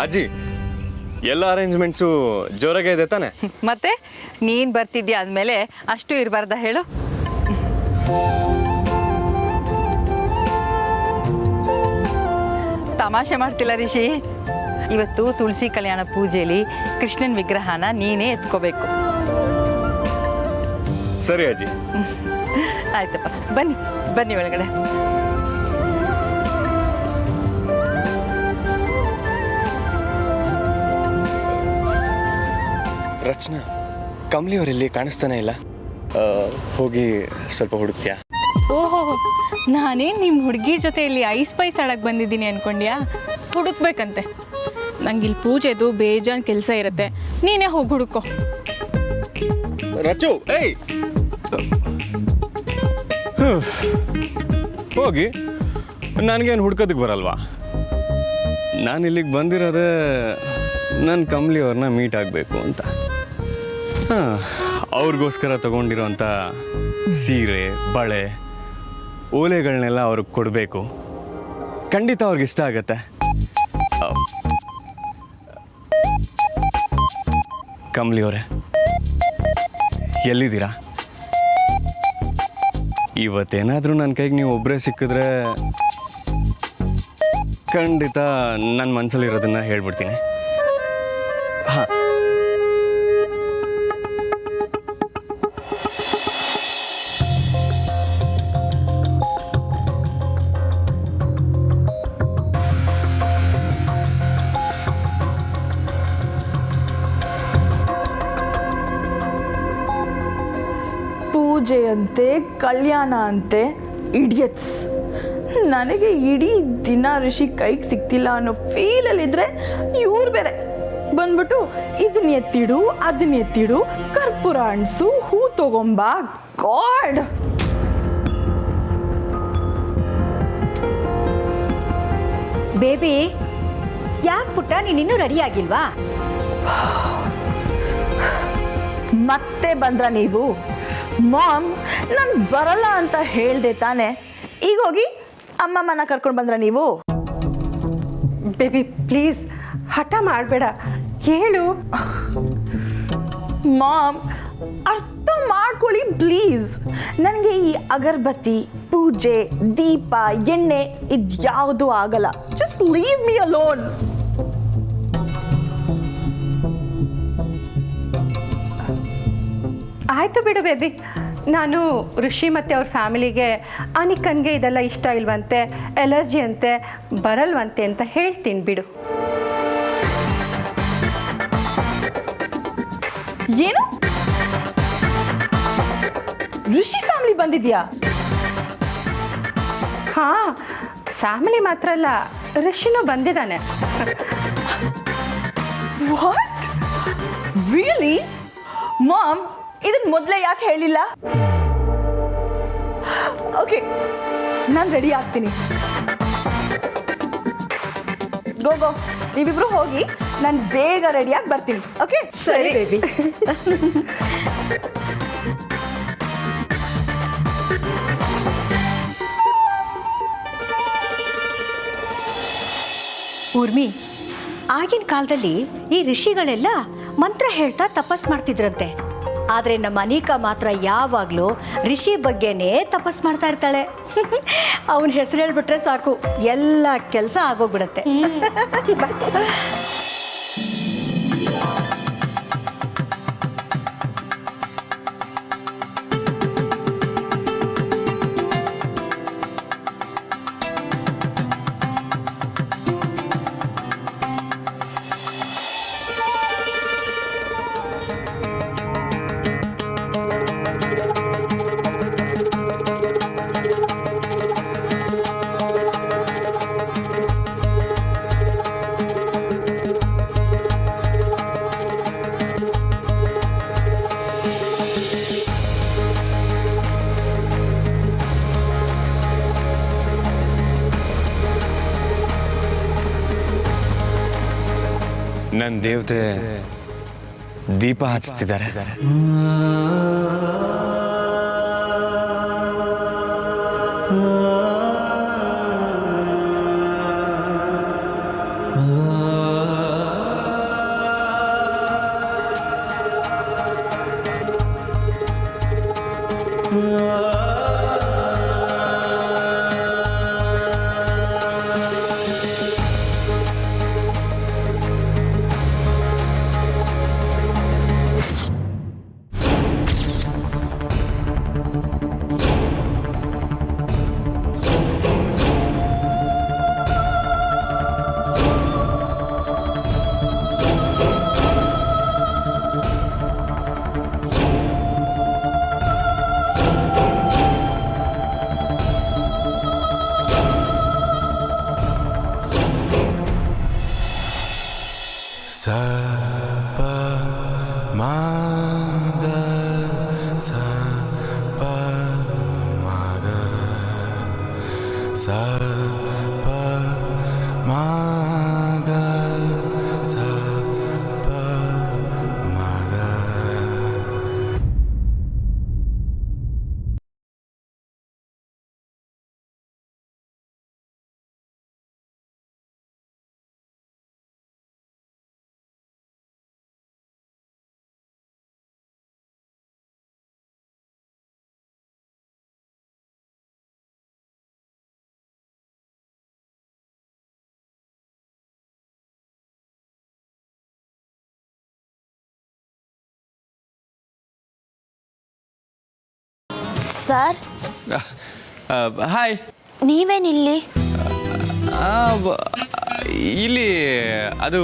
ಅಜ್ಜಿ ಎಲ್ಲ ಅರೇಂಜ್ಮೆಂಟ್ಸು ಜೋರಾಗೆ ಇದೆ ತಾನೆ? ಮತ್ತೆ ನೀನು ಬರ್ತಿದ್ಯಾ ಅಂದಮೇಲೆ ಅಷ್ಟು ಇರಬಾರ್ದ ಹೇಳು. ತಮಾಷೆ ಮಾಡ್ತಿಲ್ಲ ರಿಷಿ. ಇವತ್ತು ತುಳಸಿ ಕಲ್ಯಾಣ ಪೂಜೆಯಲ್ಲಿ ಕೃಷ್ಣನ ವಿಗ್ರಹನ ನೀನೇ ಎತ್ಕೋಬೇಕು. ಸರಿ ಅಜ್ಜಿ. ಆಯ್ತಪ್ಪ, ಬನ್ನಿ ಬನ್ನಿ ಒಳಗಡೆ. ರಚನಾ, ಕಮಲಿ ಅವರಲ್ಲಿ ಕಾಣಿಸ್ತಾನೆ ಇಲ್ಲ. ಹೋಗಿ ಸ್ವಲ್ಪ ಹುಡುಕ್ತ್ಯಾ? ಓಹೋ, ನಾನೇನು ನಿಮ್ಮ ಹುಡುಗಿ ಜೊತೆಯಲ್ಲಿ ಐಸ್ ಪೈಸ್ ಆಡಕ್ಕೆ ಬಂದಿದ್ದೀನಿ ಅನ್ಕೊಂಡ್ಯಾ? ಹುಡುಕ್ಬೇಕಂತೆ. ನಂಗೆ ಇಲ್ಲಿ ಪೂಜೆದು ಬೇಜಾನ್ ಕೆಲಸ ಇರುತ್ತೆ, ನೀನೇ ಹೋಗಿ ಹುಡುಕೋ. ರಚು, ಏಯ್ ಹೋಗಿ. ನನಗೇನು ಹುಡ್ಕೋದಕ್ಕೆ ಬರಲ್ವಾ? ನಾನು ಇಲ್ಲಿಗೆ ಬಂದಿರೋದೇ ನನ್ನ ಕಮಲಿ ಅವ್ರನ್ನ ಮೀಟ್ ಆಗಬೇಕು ಅಂತ. ಅವ್ರಿಗೋಸ್ಕರ ತಗೊಂಡಿರೋಂಥ ಸೀರೆ, ಬಳೆ, ಓಲೆಗಳನ್ನೆಲ್ಲ ಅವ್ರಿಗೆ ಕೊಡಬೇಕು. ಖಂಡಿತ ಅವ್ರಿಗೆ ಇಷ್ಟ ಆಗತ್ತೆ. ಕಮಲಿ ಅವರೇ, ಎಲ್ಲಿದ್ದೀರಾ? ಇವತ್ತೇನಾದರೂ ನನ್ನ ಕೈಗೆ ನೀವು ಒಬ್ಬರೇ ಸಿಕ್ಕಿದ್ರೆ ಖಂಡಿತ ನನ್ನ ಮನಸ್ಸಲ್ಲಿರೋದನ್ನು ಹೇಳ್ಬಿಡ್ತೀನಿ. ಹಾಂ, ಪೂಜೆ ಅಂತೆ, ಕಲ್ಯಾಣ ಅಂತೆ, ಇಡಿಯಟ್ಸ್. ನನಗೆ ಇಡೀ ದಿನ ಋಷಿ ಕೈಗೆ ಸಿಕ್ತಿಲ್ಲ ಅನ್ನೋ ಫೀಲಲ್ಲಿದ್ದರೆ ಇವ್ರು ಬೇರೆ ಬಂದ್ಬಿಟ್ಟು ಇದನ್ನ ಎತ್ತಿಡು, ಅದನ್ನ ಎತ್ತಿಡು, ಕರ್ಪೂರ ಅಣಿಸು, ಹೂ ತಗೊಂಬ. ಗಾಡ್! ಬೇಬಿ, ಯಾಕೆ ಪುಟ್ಟ ನೀನಿನ್ನೂ ರೆಡಿ ಆಗಿಲ್ವಾ? ಮತ್ತೆ ಬಂದ್ರ ನೀವು? ಮಾಮ್, ನಾನು ಬರಲ್ಲ ಅಂತ ಹೇಳ್ದೆ ತಾನೆ. ಈಗ ಹೋಗಿ ಅಮ್ಮಮ್ಮನ ಕರ್ಕೊಂಡು ಬಂದ್ರ ನೀವು? ಬೇಬಿ ಪ್ಲೀಸ್ ಹಠ ಮಾಡಬೇಡ, ಹೇಳು. ಮಾಮ್, ಅರ್ಥ ಮಾಡ್ಕೊಳ್ಳಿ ಪ್ಲೀಸ್. ನನಗೆ ಈ ಅಗರಬತ್ತಿ, ಪೂಜೆ, ದೀಪ, ಎಣ್ಣೆ ಇದ್ಯಾವುದೂ ಆಗಲ್ಲ. Just leave me alone. ಆಯಿತು ಬಿಡು ಬೇಬಿ, ನಾನು ಋಷಿ ಮತ್ತು ಅವ್ರ ಫ್ಯಾಮಿಲಿಗೆ ಅನಿಕನ್ಗೆ ಇದೆಲ್ಲ ಇಷ್ಟ ಇಲ್ವಂತೆ, ಎಲರ್ಜಿ ಅಂತೆ, ಬರಲ್ವಂತೆ ಅಂತ ಹೇಳ್ತೀನಿ ಬಿಡು. ಏನು? ಋಷಿ ಫ್ಯಾಮಿಲಿ ಬಂದಿದ್ಯಾ? ಹಾಂ, ಫ್ಯಾಮಿಲಿ ಮಾತ್ರ ಅಲ್ಲ, ಋಷಿನೂ ಬಂದಿದ್ದಾನೆ. ವಾಟ್? ರಿಯಲಿ? ಮಾಮ್, ಇದನ್ನ ಮೊದಲೇ ಯಾಕೆ ಹೇಳಿಲ್ಲ? ಓಕೆ, ನಾನು ರೆಡಿ ಆಗ್ತೀನಿ. ಗೋ, ನೀವಿಬ್ರು ಹೋಗಿ, ನಾನು ಬೇಗ ರೆಡಿಯಾಗಿ ಬರ್ತೀನಿ. ಓಕೆ? ಸರಿ ಬೇಬಿ. ಊರ್ಮಿ, ಆಗಿನ ಕಾಲದಲ್ಲಿ ಈ ಋಷಿಗಳೆಲ್ಲ ಮಂತ್ರ ಹೇಳ್ತಾ ತಪಸ್ ಮಾಡ್ತಿದ್ರಂತೆ. ಆದರೆ ನಮ್ಮ ಅನಿಕಾ ಮಾತ್ರ ಯಾವಾಗಲೂ ಋಷಿ ಬಗ್ಗೆನೇ ತಪಸ್ ಮಾಡ್ತಾ ಇರ್ತಾಳೆ. ಅವನ ಹೆಸರು ಹೇಳ್ಬಿಟ್ರೆ ಸಾಕು, ಎಲ್ಲ ಕೆಲಸ ಆಗೋಗ್ಬಿಡತ್ತೆ. ನನ್ನ ದೇವತೆ ದೀಪ ಹಚ್ತಿದ್ದಾರೆ. ಸ ಪ ಮ ಗ ಸ ಪ ಮ ಗ ಸ ಪ ಮ ಗ ಸ ಪ ಮ ಗ. Sir, hi. ನೀವೇನಿಲ್ಲಿ? ಇಲ್ಲಿ ಅದು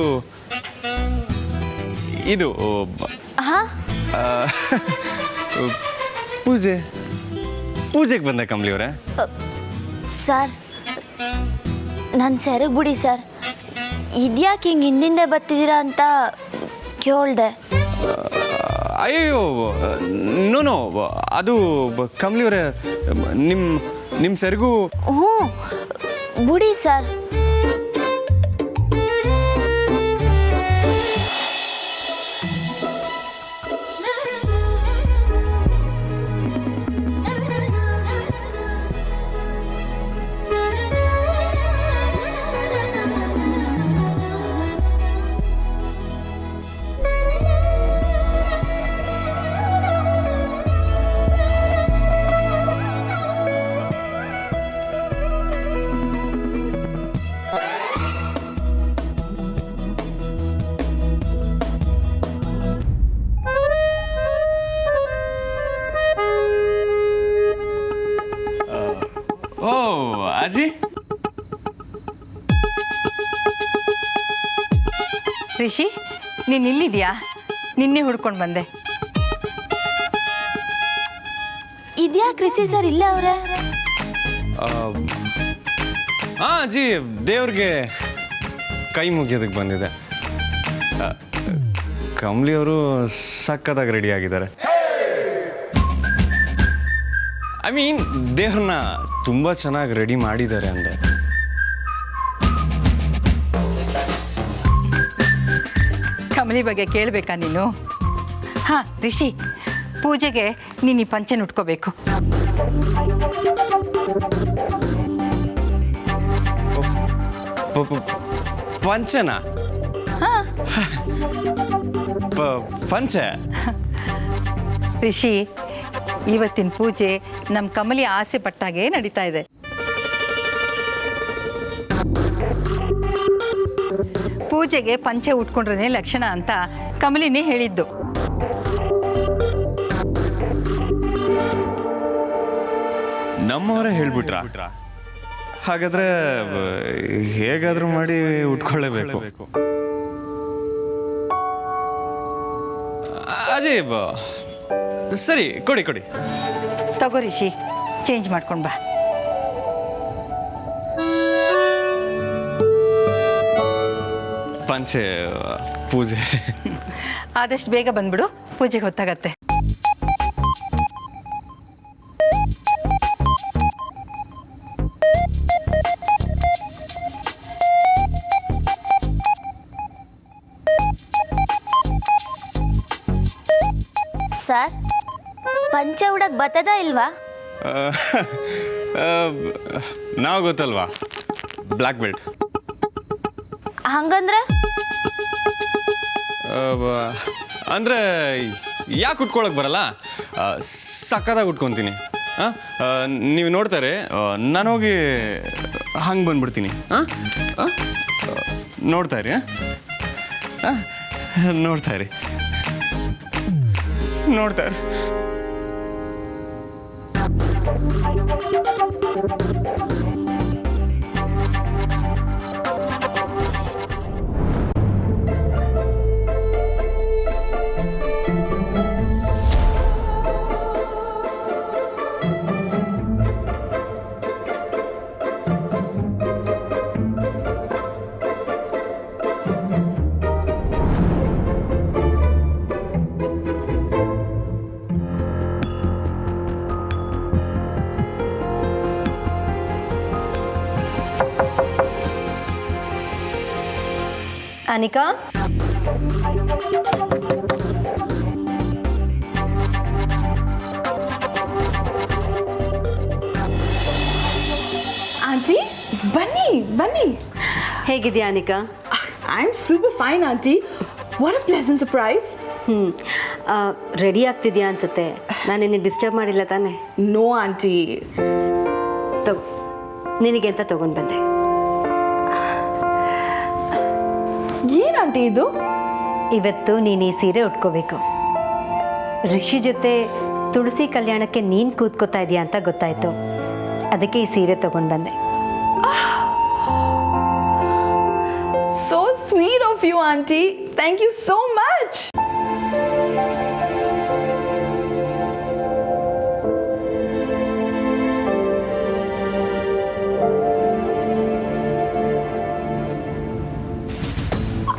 ಇದು ಹಾ, ಆ, ಪೂಜೆಗೆ ಬಂದ ಕಮಲಿ ಅವರೇ. ಸರ್, ನನ್ನ ಸೆರಗು ಬಿಡಿ ಸರ್. ಇದ್ಯಾಕೆ ಹಿಂಗೆ ಹಿಂದಿಂದೆ ಬರ್ತಿದ್ದೀರಾ ಅಂತ ಕೇಳ್ದೆ. ಅಯ್ಯೋ ನೋ ಅದು ಕಮಲಿ ಅವರೇ, ನಿಮ್ಮ ಸೆರಗು. ಹ್ಞೂ, ಬಿಡಿ ಸರ್. ಓ ಅಜ್ಜಿ, ರಿಷಿ, ನೀನು ಇಲ್ಲಿದ್ಯಾ? ನಿನ್ನೆ ಹುಡ್ಕೊಂಡು ಬಂದೆ. ಇದ್ಯಾಕೆ ರಿಷಿ ಸರ್ ಇಲ್ಲೇ ಅವ್ರೆ? ಹಾಂ ಅಜ್ಜಿ, ದೇವ್ರಿಗೆ ಕೈ ಮುಗಿಯೋದಕ್ಕೆ ಬಂದಿದೆ. ಕಮಲಿ ಅವರು ಸಕ್ಕತ್ತಾಗಿ ರೆಡಿ ಆಗಿದ್ದಾರೆ. ಐ ಮೀನ್, ದೇವ್ರನ್ನ ತುಂಬ ಚೆನ್ನಾಗಿ ರೆಡಿ ಮಾಡಿದ್ದಾರೆ ಅಂದೆ. ಕಮಲಿ ಬಗ್ಗೆ ಕೇಳಬೇಕಾ ನೀನು? ಹಾಂ ರಿಷಿ, ಪೂಜೆಗೆ ನೀನು ಈ ಪಂಚೆನ ಉಟ್ಕೋಬೇಕು. ಪಂಚನ? ಪಂಚೆ? ರಿಷಿ, ಇವತ್ತಿನ ಪೂಜೆ ನಮ್ಮ ಕಮಲಿ ಆಸೆ ಪಟ್ಟಾಗೆ ನಡೀತಾ ಇದೆ. ಪೂಜೆಗೆ ಪಂಚೆ ಉಟ್ಕೊಂಡ್ರೆ ಲಕ್ಷಣ ಅಂತ ಕಮಲಿನೇ ಹೇಳಿದ್ದು. ನಮ್ಮವರೇ ಹೇಳ್ಬಿಟ್ರ? ಹಾಗಾದ್ರೆ ಹೇಗಾದ್ರೂ ಮಾಡಿ ಉಟ್ಕೊಳ್ಳೇಬೇಕು. ಅಜಯ್, ಸರಿ, ಕೊಡಿ ಕೊಡಿ. ತಗೋ ರಿಷಿ, ಚೇಂಜ್ ಮಾಡ್ಕೊಂಡು ಬಾ. ಪಂಚೆ ಪೂಜೆ ಆದಷ್ಟು ಬೇಗ ಬಂದ್ಬಿಡು, ಪೂಜೆಗೆ ಹೊತ್ತಾಗತ್ತೆ. ಸರ್, ಪಂಚೆ ಉಡಕ್ ಬರ್ತದ ಇಲ್ವಾ? ನಾವು ಗೊತ್ತಲ್ವಾ, ಬ್ಲ್ಯಾಕ್ ಬೆಲ್ಟ್. ಹಂಗಂದ್ರೆ ಅಂದರೆ ಯಾಕೆ ಉಟ್ಕೊಳಕ್ಕೆ ಬರಲ್ಲ? ಸಕ್ಕತ್ತಾಗಿ ಉಟ್ಕೊತೀನಿ. ನೀವು ನೋಡ್ತಾರೆ, ನಾನು ಹೋಗಿ ಹಂಗೆ ಬಂದ್ಬಿಡ್ತೀನಿ. ನೋಡ್ತಾ ಇರಿ, ನೋಡ್ತಾ ಇರಿ, ನೋಡ್ತಾ ಇರಿ. ಅನಿಕಾ, ಆಂಟಿ ಬನ್ನಿ ಬನ್ನಿ. ಹೇಗಿದೆಯಾ Anika? I am super fine aunty. What a pleasant surprise. Ready ಆಗ್ತಿದ್ಯಾ ಅನ್ಸುತ್ತೆ. ನಾನು ನಿನ್ನೆ ಡಿಸ್ಟರ್ಬ್ ಮಾಡಿಲ್ಲ ತಾನೆ? No aunty. ತಗೋ, ನಿನಗೆ ಅಂತ ತೊಗೊಂಡು ಬಂದೆ. ಏನು ಆಂಟಿ ಇದು? ಇವತ್ತು ನೀನು ಈ ಸೀರೆ ಉಟ್ಕೋಬೇಕು. ರಿಷಿ ಜೊತೆ ತುಳಸಿ ಕಲ್ಯಾಣಕ್ಕೆ ನೀನು ಕೂತ್ಕೋತಾ ಇದೆಯಾ ಅಂತ ಗೊತ್ತಾಯಿತು. ಅದಕ್ಕೆ ಈ ಸೀರೆ ತೊಗೊಂಡು ಬಂದೆ. So sweet of you, auntie. Thank you so much.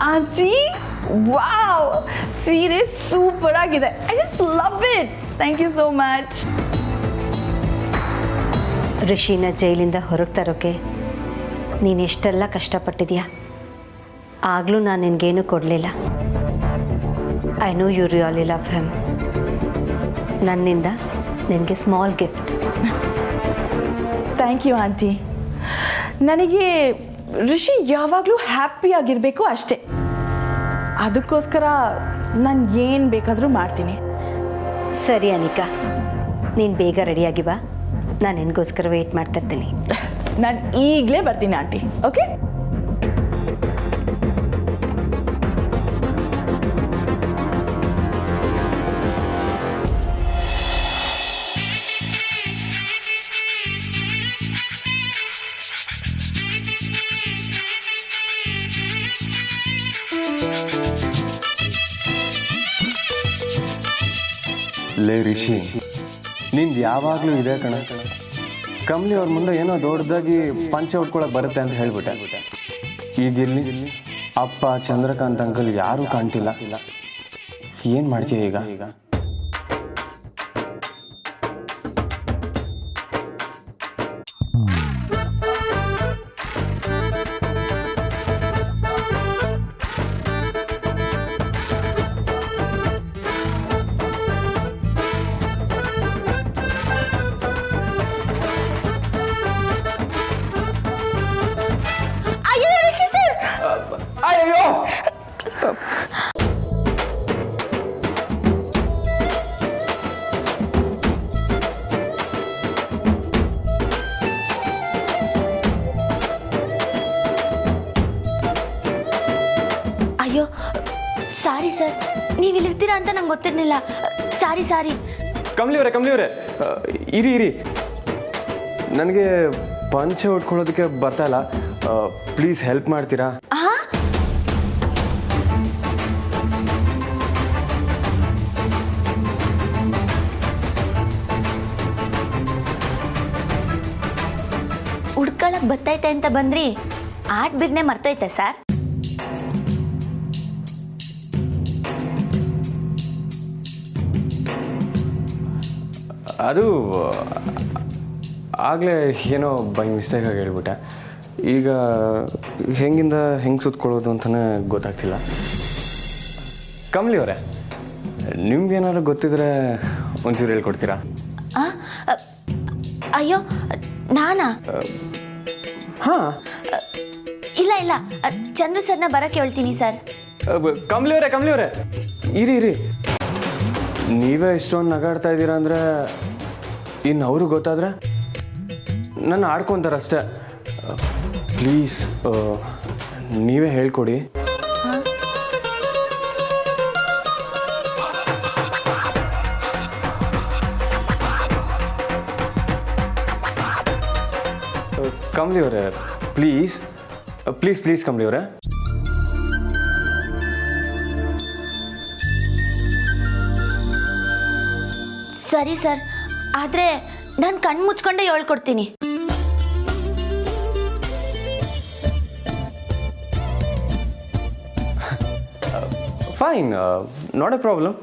Auntie, wow! Sire super agide. I just love it. Thank you so much. ರಿಷಿನ ಜೈಲಿಂದ ಹೊರಗೆ ತರೋಕೆ ನೀನು ಎಷ್ಟೆಲ್ಲ ಕಷ್ಟಪಟ್ಟಿದ್ಯಾ. ಆಗಲೂ ನಾನು ನಿನಗೇನು ಕೊಡಲಿಲ್ಲ. I know you really love him. ನನ್ನಿಂದ ನಿನಗೆ small gift. Thank you aunty. ನನಗೆ ರಿಷಿ ಯಾವಾಗಲೂ ಹ್ಯಾಪಿ ಆಗಿರಬೇಕು ಅಷ್ಟೇ. ಅದಕ್ಕೋಸ್ಕರ ನಾನು ಏನು ಬೇಕಾದರೂ ಮಾಡ್ತೀನಿ. ಸರಿ ಅನಿಕಾ, ನೀನು ಬೇಗ ರೆಡಿಯಾಗಿ ಬಾ. ನಾನು ನಿನಗೋಸ್ಕರ ವೆಯ್ಟ್ ಮಾಡ್ತಿರ್ತೀನಿ. ನಾನು ಈಗಲೇ ಬರ್ತೀನಿ ಆಂಟಿ. ಓಕೆ? ಲೇ ರಿಷಿ, ನಿಂದು ಯಾವಾಗಲೂ ಇದೆ ಕಣ. ಕಮ್ಲಿ ಅವ್ರ ಮುಂದೆ ಏನೋ ದೊಡ್ಡದಾಗಿ ಪಂಚೆ ಉಟ್ಕೊಳಕ್ಕೆ ಬರುತ್ತೆ ಅಂತ ಹೇಳ್ಬಿಟ್ಟೆ. ಈಗ ಇಲ್ಲಿ ಅಪ್ಪ, ಚಂದ್ರಕಾಂತ್ ಅಂಕಲ್ ಯಾರೂ ಕಾಣ್ತಿಲ್ಲ. ಏನು ಮಾಡ್ತೀಯ ಈಗ? ಅಯ್ಯೋ ರಿಷಿ ಸರ್, ಅಯ್ಯೋ, ಅಯ್ಯೋ ಸಾರಿ ಸರ್, ನೀವು ಇಲ್ಲಿರ್ತೀರಾ ಅಂತ ನಂಗೆ ಗೊತ್ತಿರಲಿಲ್ಲ. ಸಾರಿ ಸಾರಿ. ಕಮ್ಲಿ ಅವರೇ, ಇರಿ. ನನಗೆ ಪಂಚೆ ಉಟ್ಕೊಳ್ಳೋದಕ್ಕೆ ಬರ್ತಾ ಇಲ್ಲ. ಪ್ಲೀಸ್ ಹೆಲ್ಪ್ ಮಾಡ್ತೀರಾ? ಉಡ್ಕೊಳಕ್ ಬತ್ತೈತೆ ಅಂತ ಬಂದ್ರಿ, ಆಟ್ ಬಿಡ್ನೆ ಮರ್ತೈತೆ ಸರ್. ಅದು ಆಗಲೇ ಏನೋ ಬೈ ಮಿಸ್ಟೇಕಾಗಿ ಹೇಳ್ಬಿಟ್ಟೆ. ಈಗ ಹೆಂಗಿಂದ ಹೆಂಗೆ ಸುತ್ಕೊಳ್ಳೋದು ಅಂತಲೇ ಗೊತ್ತಾಗ್ತಿಲ್ಲ. ಕಮ್ಲಿ ಅವರೇ, ನಿಮ್ಗೇನಾದ್ರು ಗೊತ್ತಿದ್ರೆ ಒಂಚೂರು ಹೇಳ್ಕೊಡ್ತೀರಾ? ಅಯ್ಯೋ ನಾನಾ? ಹಾಂ. ಇಲ್ಲ ಚಂದ್ರು ಸರ್ನ ಬರಕ್ಕೆ ಹೇಳ್ತೀನಿ ಸರ್. ಕಮ್ಲಿ ಅವರೇ, ಇರಿ. ನೀವೇ ಇಷ್ಟೊಂದು ನಗಾಡ್ತಾ ಇದ್ದೀರಾ ಅಂದರೆ ಇನ್ನು ಅವ್ರಿಗೆ ಗೊತ್ತಾದರೆ ನನ್ನ ಆಡ್ಕೊತಾರಷ್ಟೇ. ಪ್ಲೀಸ್ ನೀವೇ ಹೇಳ್ಕೊಡಿ. ಕಮ್ಲಿ ಅವರೇ, ಪ್ಲೀಸ್ ಕಮ್ಲಿ ಅವರೇ. ಸರಿ ಸರ್, ಆದರೆ ನಾನು ಕಣ್ಣು ಮುಚ್ಕೊಂಡೇ ಹೇಳ್ಕೊಡ್ತೀನಿ. Fine, not A problem.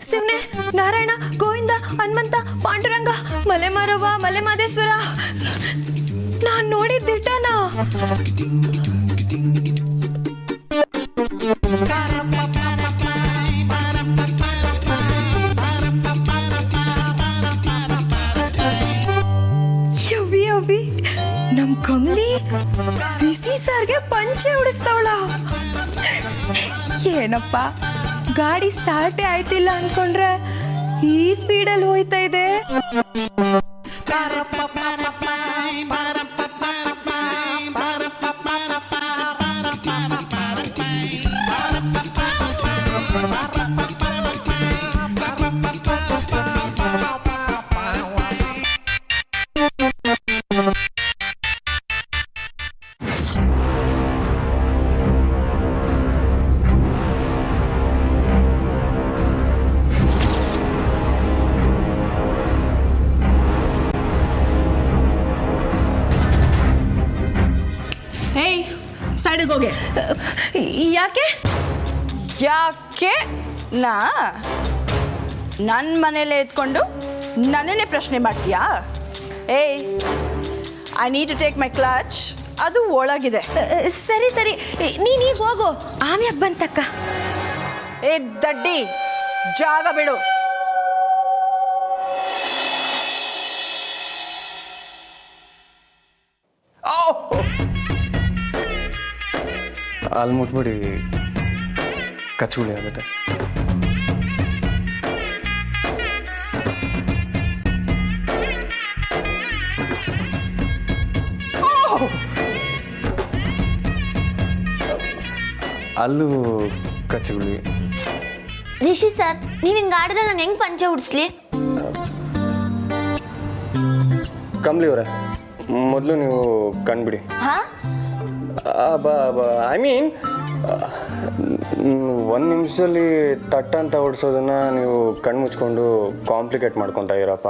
ಶಿವನೇ, ನಾರಾಯಣ, ಗೋವಿಂದ, ಹನುಮಂತ, ಪಾಂಡುರಂಗ, ಮಲೆ ಮಾರವ್ವ, ಮಲೆ ಮಾದೇಶ್ವರ. ನಾನು ನೋಡಿದ ದಿಟ್ಟನ. ಯವ್ವಿ ಯವ್ವಿ, ನಮ್ ಕಮಲಿ ರಿಷಿ ಸರ್ಗೆ ಪಂಚೆ ಉಡಿಸ್ತಾವಳ. ಏನಪ್ಪ, ಗಾಡಿ ಸ್ಟಾರ್ಟೇ ಆಯ್ತಿಲ್ಲ ಅನ್ಕೊಂಡ್ರೆ ಈ ಸ್ಪೀಡಲ್ಲಿ ಹೋಯ್ತಾ ಇದೆ. ಹೇಯ್, ಸೈಡಿಗೆ ಹೋಗಿ. ಯಾಕೆ? ಯಾಕೆ ನನ್ನ ಮನೇಲೆ ಎತ್ಕೊಂಡು ನನ್ನನ್ನೇ ಪ್ರಶ್ನೆ ಮಾಡ್ತೀಯಾ? ಏಯ್, I need to take my clutch. ಅದು ಒಳಗಿದೆ. ಸರಿ ಸರಿ, ನೀನೀಗ ಹೋಗು. ಆಮ್ಯಾಗ ಬಂತಕ್ಕ. ಏ ದಡ್ಡಿ, ಜಾಗ ಬಿಡು. ಅಲ್ಲಿ ಮುಟ್ಬಿಡಿ, ಕಚ್ಚುಳಿ ಆಗುತ್ತೆ. ಅಲ್ಲೂ ಕಚ್ಚುಳಿ. ರಿಷಿ ಸರ್, ನೀವು ಹಿಂಗೆ ಆಡಿದ್ರೆ ನಾನು ಹೆಂಗೆ ಪಂಚೆ ಉಡಿಸ್ಲಿ? ಕಮಲಿ ಅವರೇ, ಮೊದಲು ನೀವು ಕಣ್ಬಿಡಿ. ಹಾ, ಐ ಮೀನ್, ಒಂದು ನಿಮಿಷದಲ್ಲಿ ತಟ್ಟ ಅಂತ ಓಡಿಸೋದನ್ನ ನೀವು ಕಣ್ಣು ಮುಚ್ಕೊಂಡು ಕಾಂಪ್ಲಿಕೇಟ್ ಮಾಡ್ಕೊತಾ ಇರಪ್ಪ.